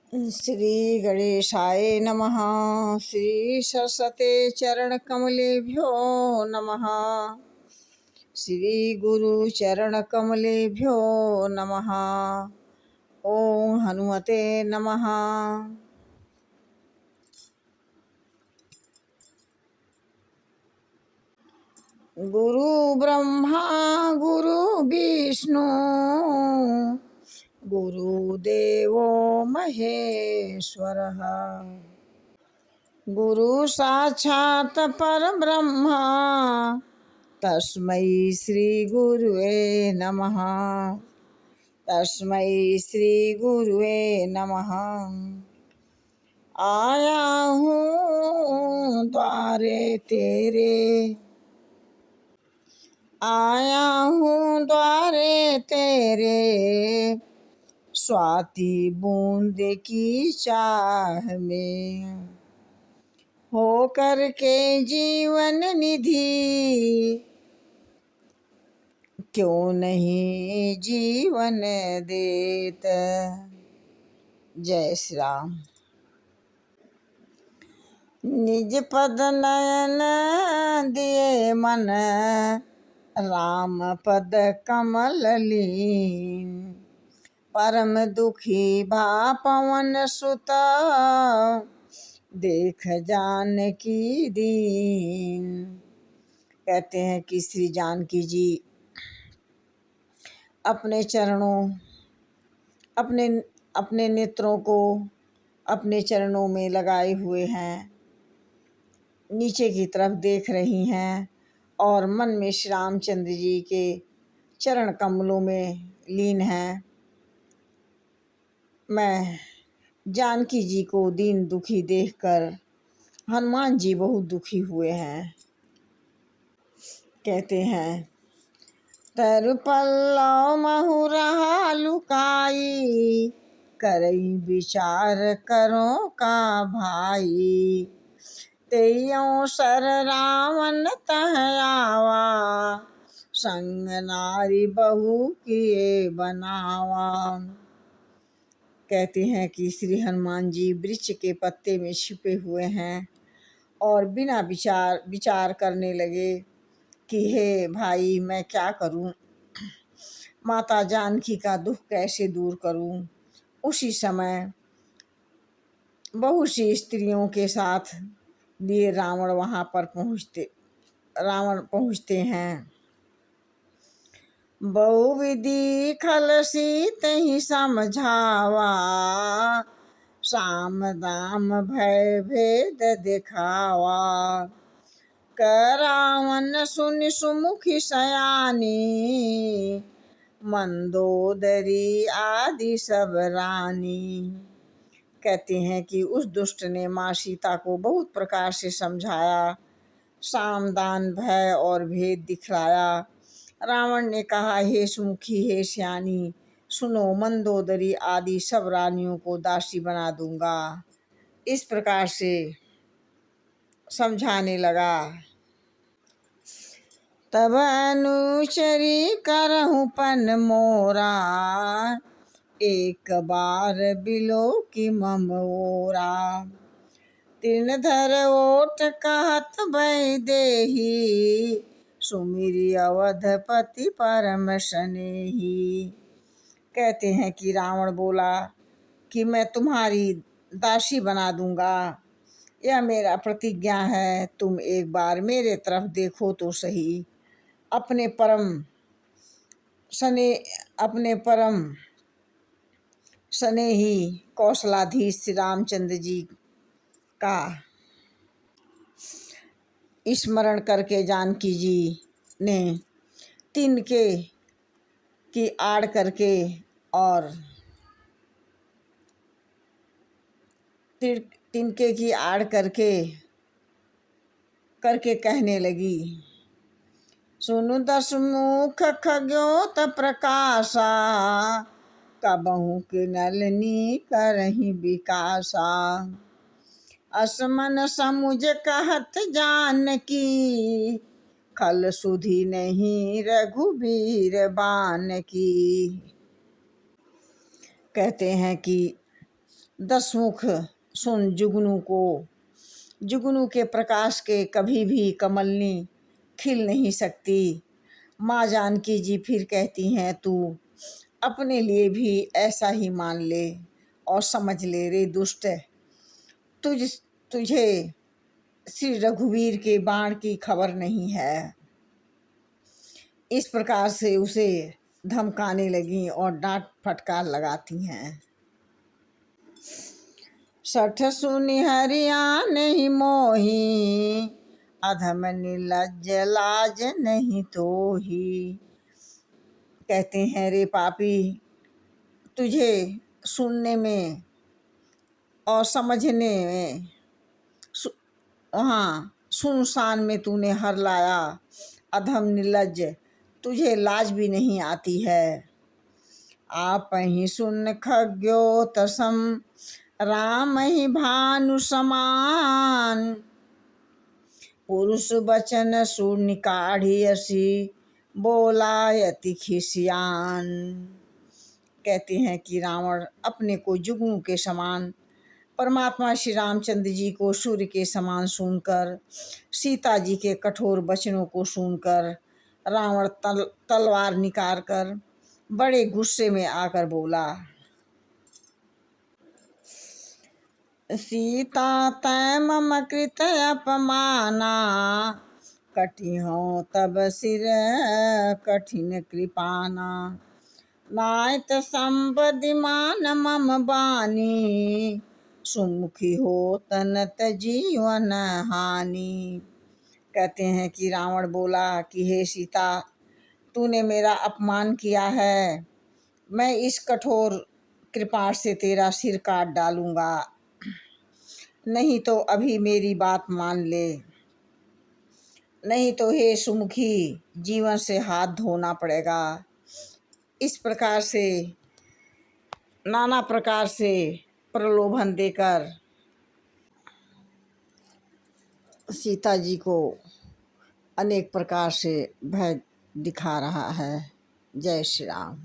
श्री गणेशाय नमः। श्री सरस्वते चरण कमलेभ्यो नमः। श्री गुरु चरण कमलेभ्यो नमः। ओम हनुमते नमः। गुरु ब्रह्मा गुरु विष्णु गुरुदेवो महेश्वरः। गुरु साक्षात् परब्रह्म तस्मै श्री गुरुवे नमः। तस्मै श्री गुरुवे नमः। आया हूँ द्वारे तेरे, आया हूँ द्वारे तेरे, स्वाति बूंद की चाह में, हो कर के जीवन निधि, क्यों नहीं जीवन देता। जय श्री राम। निज पद नयन दिए मन, राम पद कमल लीन, परम दुखी भा पवन सुत, देख जानकी दीन। कहते हैं कि श्री जानकी जी अपने चरणों, अपने अपने नेत्रों को अपने चरणों में लगाए हुए हैं, नीचे की तरफ देख रही हैं और मन में श्री रामचंद्र जी के चरण कमलों में लीन हैं। मैं जानकी जी को दीन दुखी देखकर हनुमान जी बहुत दुखी हुए हैं। कहते हैं तर पल्लव महु रहा लुकाई, करई विचार करो का भाई, तेयों सर रावण तह आवा, संग नारी बहू किए बनावा। कहते हैं कि श्री हनुमान जी वृक्ष के पत्ते में छिपे हुए हैं और बिना विचार करने लगे कि हे भाई, मैं क्या करूं, माता जानकी का दुख कैसे दूर करूं। उसी समय बहुत सी स्त्रियों के साथ लिए रावण पहुँचते हैं। बहुविधि खल सीत ही समझावा, साम दाम भय भेद दिखावा, करावन सुनि सुमुखी सयानी, मंदोदरी आदि सब रानी। कहते हैं कि उस दुष्ट ने माँ सीता को बहुत प्रकार से समझाया, साम दान भय और भेद दिखलाया। रावण ने कहा, हे सुमुखी, हे सियानी, सुनो, मंदोदरी आदि सब रानियों को दासी बना दूंगा। इस प्रकार से समझाने लगा। तब अनुचरी करहु पन मोरा, एक बार बिलो की ममोरा, तृणधर ओट कहत भय देही, सुमिरि अवधपति परम स्नेही। कहते हैं कि रावण बोला कि मैं तुम्हारी दासी बना दूंगा, यह मेरा प्रतिज्ञा है। तुम एक बार मेरे तरफ देखो तो सही। अपने परम स्नेही कौशलाधीश श्री रामचंद्र जी का स्मरण करके जानकी जी ने तिनके की आड़ करके और तिनके की आड़ करके कहने लगी, सुनु दसमुख खग्योत प्रकाशा, कबहु के नलनी करही विकासा, असमन समुझ कहत जानकी, खल सुधि नहीं रघुबीर बान की। कहते हैं कि दसमुख सुन जुगनू को, जुगनू के प्रकाश के कभी भी कमलनी खिल नहीं सकती। माँ जानकी जी फिर कहती हैं, तू अपने लिए भी ऐसा ही मान ले और समझ ले रे दुष्ट, तुझे श्री रघुवीर के बाण की खबर नहीं है। इस प्रकार से उसे धमकाने लगी और डांट फटकार लगाती हैं। सठ सुनि हरिया नहीं मोही, अधम निर्लज्ज लाज नहीं तोही। कहते हैं, रे पापी, तुझे सुनने में और समझने में वहाँ सुनसान में तूने हर लाया। अधम निर्लज्ज, तुझे लाज भी नहीं आती है। आप ही सुन खग्योतसम, राम ही भानु समान। पुरुष बचन सुर काढ़ियसी, बोला यति खिसियान। कहते हैं कि रावण अपने को जुगनू के समान, परमात्मा श्री रामचंद्र जी को सूर्य के समान सुनकर, सीता जी के कठोर वचनों को सुनकर रावण तलवार निकाल कर बड़े गुस्से में आकर बोला, सीता तै मम कृत अपमाना, कटि हों तब सिर कठिन कृपाना। नायत संबदि मान मम बानी, सुमुखी हो तनत जीवन हानि। कहते हैं कि रावण बोला कि हे सीता, तूने मेरा अपमान किया है, मैं इस कठोर कृपाण से तेरा सिर काट डालूंगा। नहीं तो अभी मेरी बात मान ले, नहीं तो हे सुमुखी जीवन से हाथ धोना पड़ेगा। इस प्रकार से नाना प्रकार से प्रलोभन देकर सीता जी को अनेक प्रकार से भय दिखा रहा है। जय श्री राम।